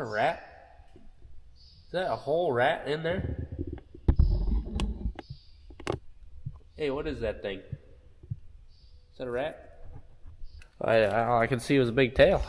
a rat? Is that a whole rat in there? Hey, what is that thing? Is that a rat? All I could see was a big tail.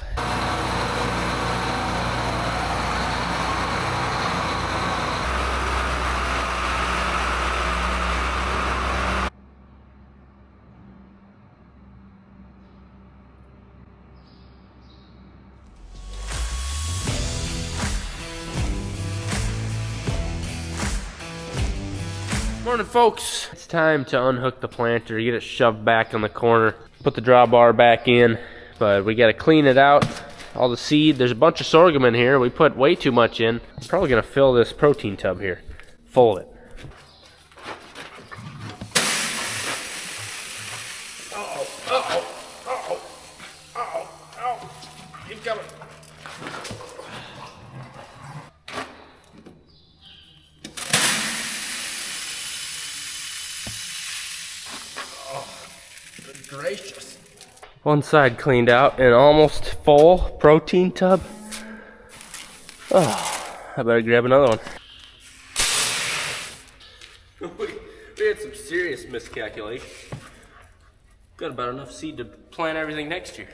Morning, folks. It's time to unhook the planter, get it shoved back in the corner, put the drawbar back in, but we gotta clean it out. All the seed, there's a bunch of sorghum in here. We put way too much in. I'm probably gonna fill this protein tub here, full of it. Keep coming. Gracious. One side cleaned out, an almost full protein tub. Oh, I better grab another one. We had some serious miscalculation. Got about enough seed to plant everything next year.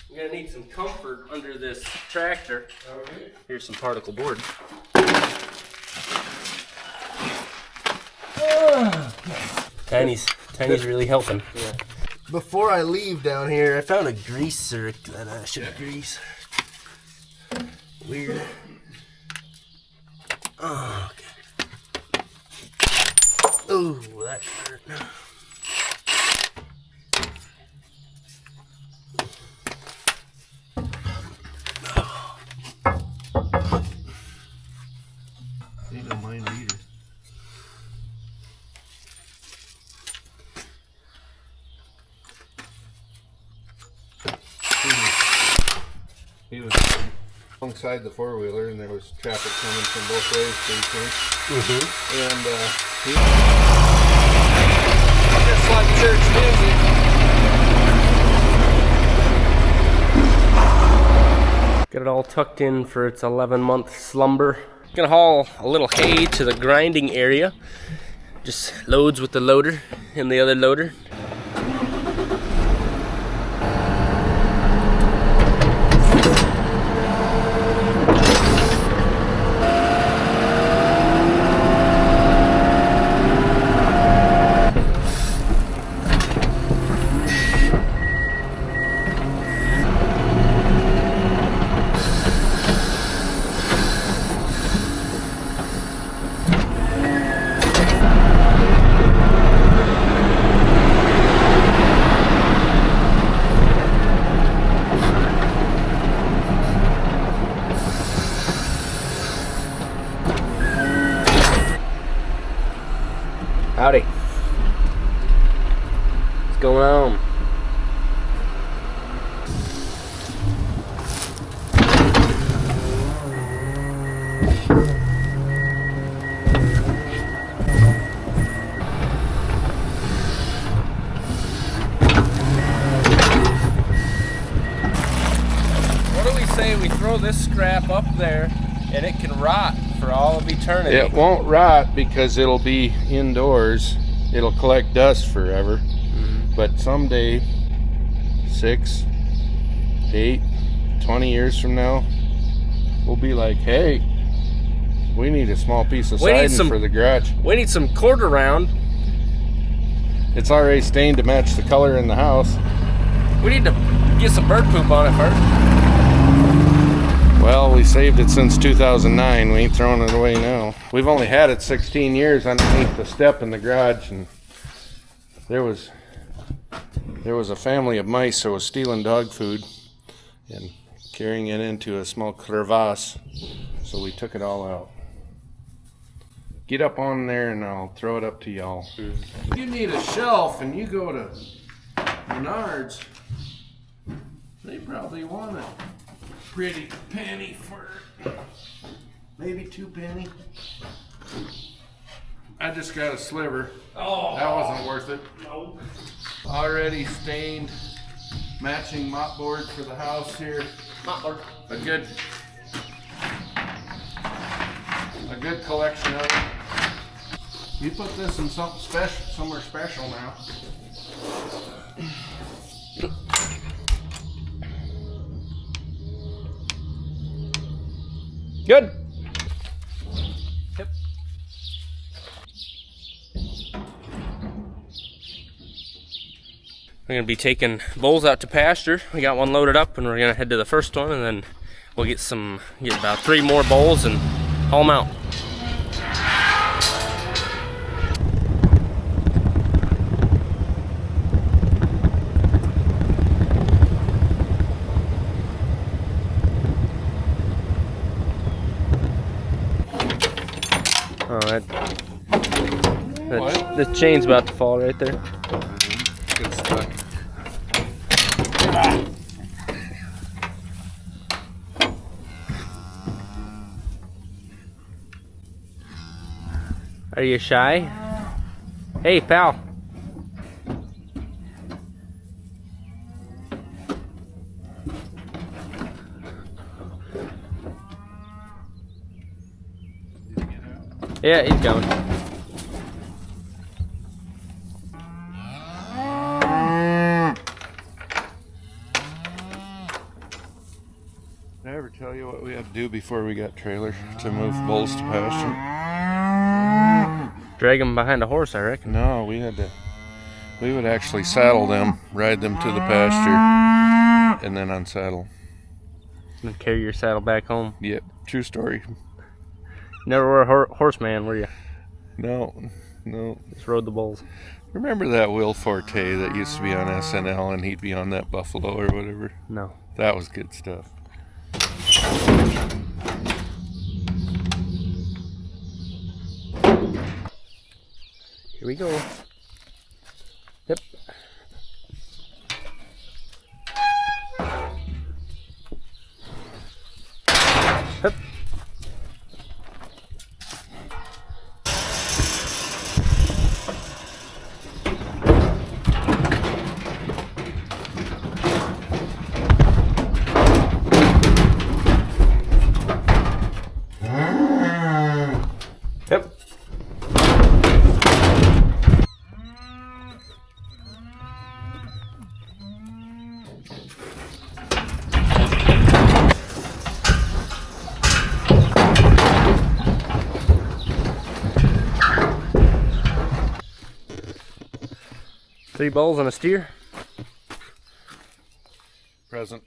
You're gonna need some comfort under this tractor. Okay. Here's some particle board. Tiny's really helping. Yeah. Before I leave down here, I found a greaser that I should grease. Weird. Oh, okay. Oh, that hurt. Ain't no mind either. He was alongside the four-wheeler, and there was traffic coming from both ways, and he just like church music. Got it all tucked in for its 11-month slumber. Gonna haul a little hay to the grinding area. Just loads with the loader and the other loader. Howdy. What's going on? What do we say we throw this scrap up there and it can rot for all of eternity? It won't rot because it'll be indoors. It'll collect dust forever. But someday, 6, 8, 20 years from now, we'll be like, hey, we need a small piece of siding for the garage. We need some quarter round. It's already stained to match the color in the house. We need to get some bird poop on it first. Well, we saved it since 2009. We ain't throwing it away now. We've only had it 16 years underneath the step in the garage, and there was a family of mice that was stealing dog food and carrying it into a small crevasse, so we took it all out. Get up on there and I'll throw it up to y'all. If you need a shelf and you go to Menards, they probably want a pretty penny for maybe 2 penny. I just got a sliver. Oh, that wasn't worth it. No. Already stained, matching mop board for the house here. Mop board. A good collection of it. You put this in something special, somewhere special now. Good. Yep. We're gonna be taking bulls out to pasture. We got one loaded up, and we're gonna head to the first one, and then we'll get about 3 more bulls and haul them out. Oh, the chain's about to fall right there. Get stuck. Are you shy? Hey, pal. Yeah, he's going. Did I ever tell you what we had to do before we got trailers to move bulls to pasture? Drag them behind a horse, I reckon. No, we would actually saddle them, ride them to the pasture, and then unsaddle. And carry your saddle back home. Yep, true story. Never were a horseman, were you? No. Just rode the bulls. Remember that Will Forte that used to be on SNL and he'd be on that buffalo or whatever? No. That was good stuff. Here we go. Yep. Yep. Yep. 3 bulls and a steer. Present.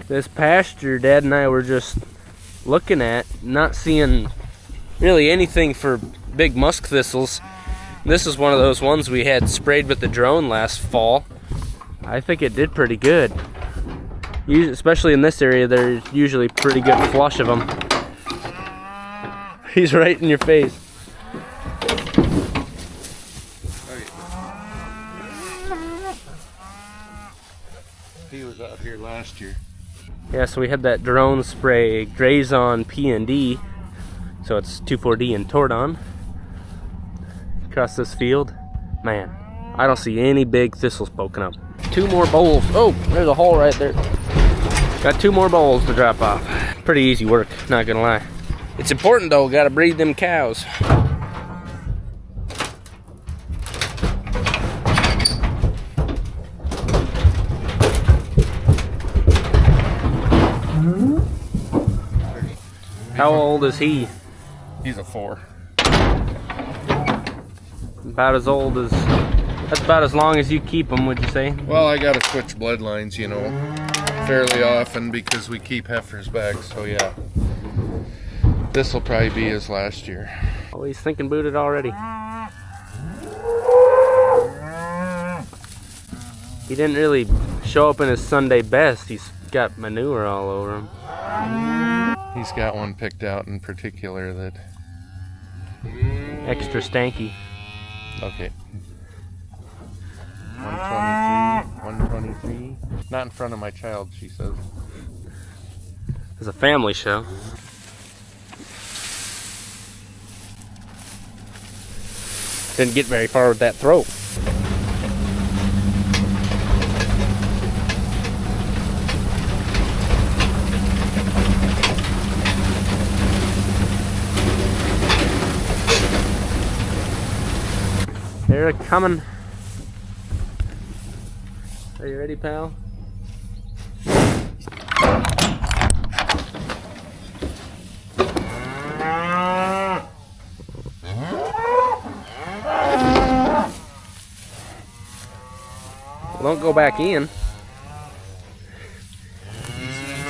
This pasture Dad and I were just looking at, not seeing really anything for big musk thistles. This is one of those ones we had sprayed with the drone last fall. I think it did pretty good. Especially in this area, there's usually pretty good flush of them. He's right in your face. He was out here last year. Yeah, so we had that drone spray graze on P&D, so it's 2,4-D and Tordon across this field. Man, I don't see any big thistles poking up. 2 more bowls. Oh, there's a hole right there. Got 2 more bowls to drop off. Pretty easy work, not gonna lie. It's important though, gotta breed them cows. How old is he? He's a 4. About as old as... That's about as long as you keep them, would you say? Well, I gotta switch bloodlines, you know, fairly often because we keep heifers back, so yeah. This will probably be his last year. Oh, he's thinking booted already. He didn't really show up in his Sunday best. He's got manure all over him. He's got one picked out in particular that... Extra stanky. Okay. 123. Not in front of my child, she says. It's a family show. Didn't get very far with that throat. They're coming. Are you ready, pal? Well, don't go back in.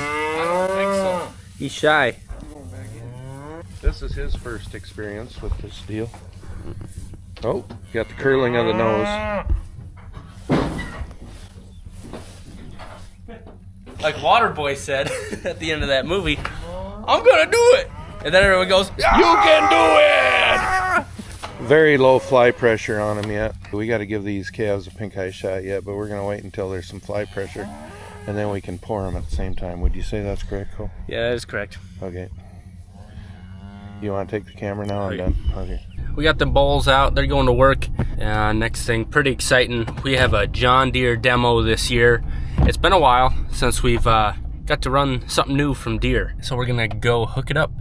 I don't think so. He's shy. This is his first experience with this deal. Oh, got the curling of the nose. Like Waterboy said at the end of that movie, I'm gonna do it! And then everyone goes, You can do it! Very low fly pressure on them yet. We got to give these calves a pink eye shot yet, but we're going to wait until there's some fly pressure, and then we can pour them at the same time. Would you say that's correct, Cole? Yeah, that is correct. Okay. You want to take the camera now? I'm done. Okay. We got the bulls out, they're going to work. Next thing, pretty exciting. We have a John Deere demo this year. It's been a while since we've got to run something new from Deere. So we're gonna go hook it up.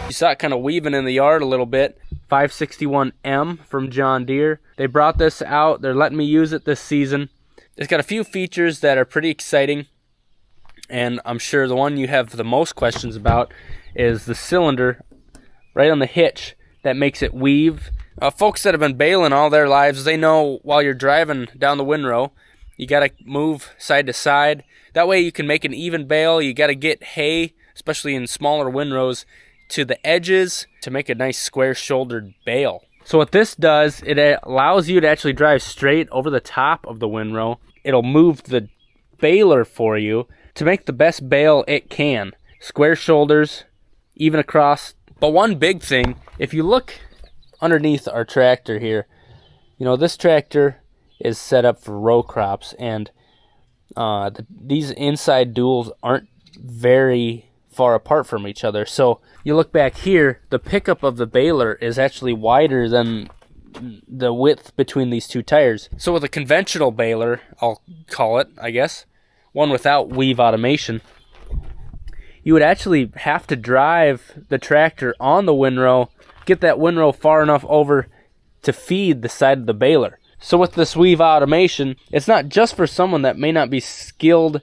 You saw it kind of weaving in the yard a little bit. 561M from John Deere. They brought this out. They're letting me use it this season. It's got a few features that are pretty exciting. And I'm sure the one you have the most questions about is the cylinder right on the hitch that makes it weave. Folks that have been baling all their lives, they know while you're driving down the windrow, you got to move side to side. That way you can make an even bale. You got to get hay, especially in smaller windrows, to the edges to make a nice square-shouldered bale. So what this does, it allows you to actually drive straight over the top of the windrow. It'll move the baler for you to make the best bale it can. Square shoulders, even across. But one big thing, if you look underneath our tractor here, you know, this tractor is set up for row crops, and these inside duals aren't very far apart from each other. So you look back here, the pickup of the baler is actually wider than the width between these two tires. So with a conventional baler, I'll call it, I guess, one without weave automation, you would actually have to drive the tractor on the windrow, get that windrow far enough over to feed the side of the baler. So with this weave automation, it's not just for someone that may not be skilled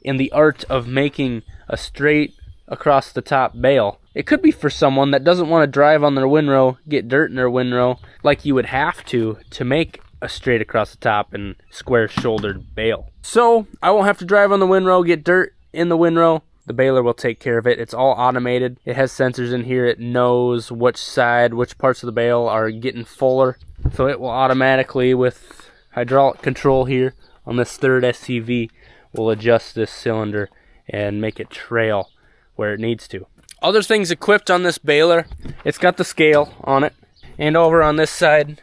in the art of making a straight across the top bale. It could be for someone that doesn't want to drive on their windrow, get dirt in their windrow, like you would have to make a straight across the top and square shouldered bale. So I won't have to drive on the windrow, get dirt in the windrow. The baler will take care of it. It's all automated. It has sensors in here. It knows which side, which parts of the bale are getting fuller. So it will automatically, with hydraulic control here on this third SCV, will adjust this cylinder and make it trail where it needs to. Other things equipped on this baler, it's got the scale on it. And over on this side,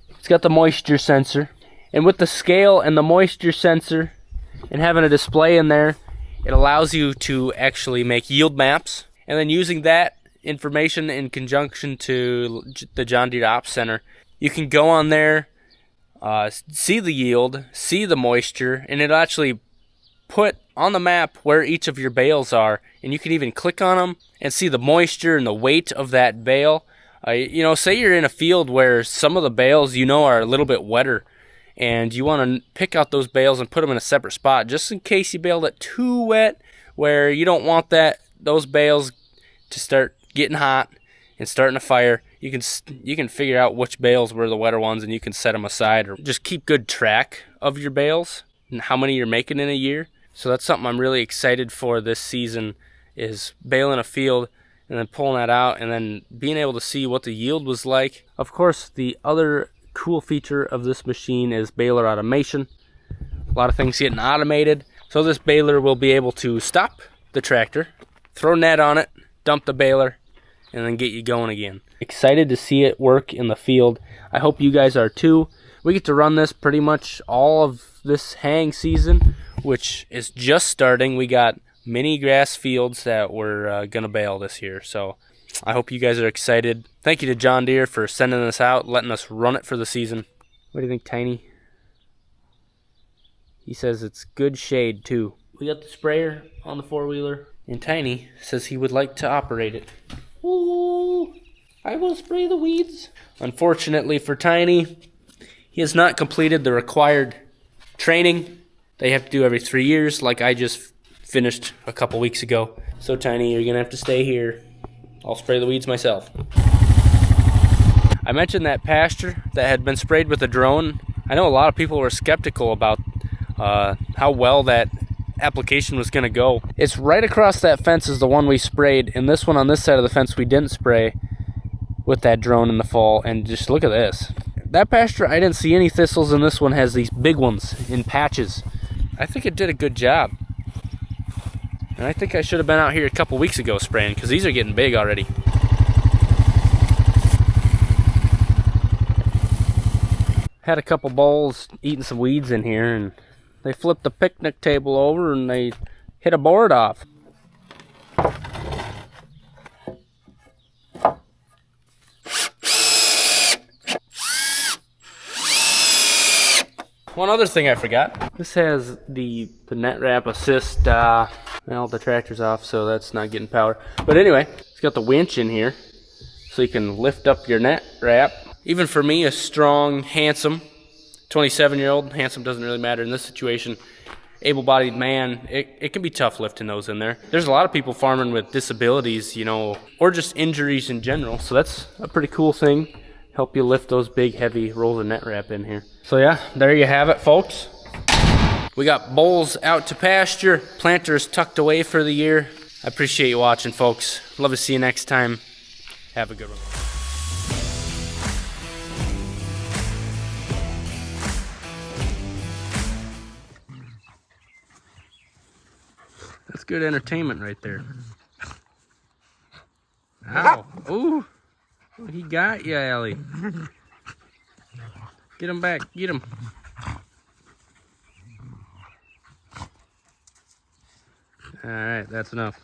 it's got the moisture sensor. And with the scale and the moisture sensor and having a display in there, it allows you to actually make yield maps. And then using that information in conjunction to the John Deere Ops Center, you can go on there, see the yield, see the moisture, and it'll actually put on the map where each of your bales are. And you can even click on them and see the moisture and the weight of that bale. Say you're in a field where some of the bales are a little bit wetter, and you want to pick out those bales and put them in a separate spot just in case you baled it too wet, where you don't want those bales to start getting hot and starting a fire. You can figure out which bales were the wetter ones, and you can set them aside, or just keep good track of your bales and how many you're making in a year. So that's something I'm really excited for this season, is baling a field and then pulling that out and then being able to see what the yield was like. Of course, the other cool feature of this machine is baler automation. A lot of things getting automated. So this baler will be able to stop the tractor, throw net on it, dump the baler, and then get you going again. Excited to see it work in the field. I hope you guys are too. We get to run this pretty much all of this haying season, which is just starting. We got mini grass fields that we're gonna bale this year. So I hope you guys are excited. Thank you to John Deere for sending us out, letting us run it for the season. What do you think, Tiny? He says it's good shade too. We got the sprayer on the four-wheeler, and Tiny says he would like to operate it. Ooh, I will spray the weeds. Unfortunately for Tiny, he has not completed the required training they have to do every 3 years, like I just finished a couple weeks ago. So Tiny, you're gonna have to stay here. I'll spray the weeds myself. I mentioned that pasture that had been sprayed with a drone. I know a lot of people were skeptical about how well that application was going to go. It's right across that fence is the one we sprayed, and this one on this side of the fence we didn't spray with that drone in the fall. And just look at this. That pasture, I didn't see any thistles, and this one has these big ones in patches. I think it did a good job. And I think I should have been out here a couple weeks ago spraying, because these are getting big already. Had a couple bulls eating some weeds in here, and they flipped the picnic table over and they hit a board off. One other thing I forgot. This has the net wrap assist. Well, the tractor's off, so that's not getting power. But anyway, it's got the winch in here, so you can lift up your net wrap. Even for me, a strong, handsome, 27-year-old, handsome doesn't really matter in this situation, able-bodied man, it can be tough lifting those in there. There's a lot of people farming with disabilities, or just injuries in general, so that's a pretty cool thing. Help you lift those big, heavy rolls of net wrap in here. So yeah, there you have it, folks. We got bulls out to pasture, planters tucked away for the year. I appreciate you watching, folks. Love to see you next time. Have a good one. That's good entertainment right there. Ow. Ooh. He got you, Ellie. Get him back. Get him. All right, that's enough.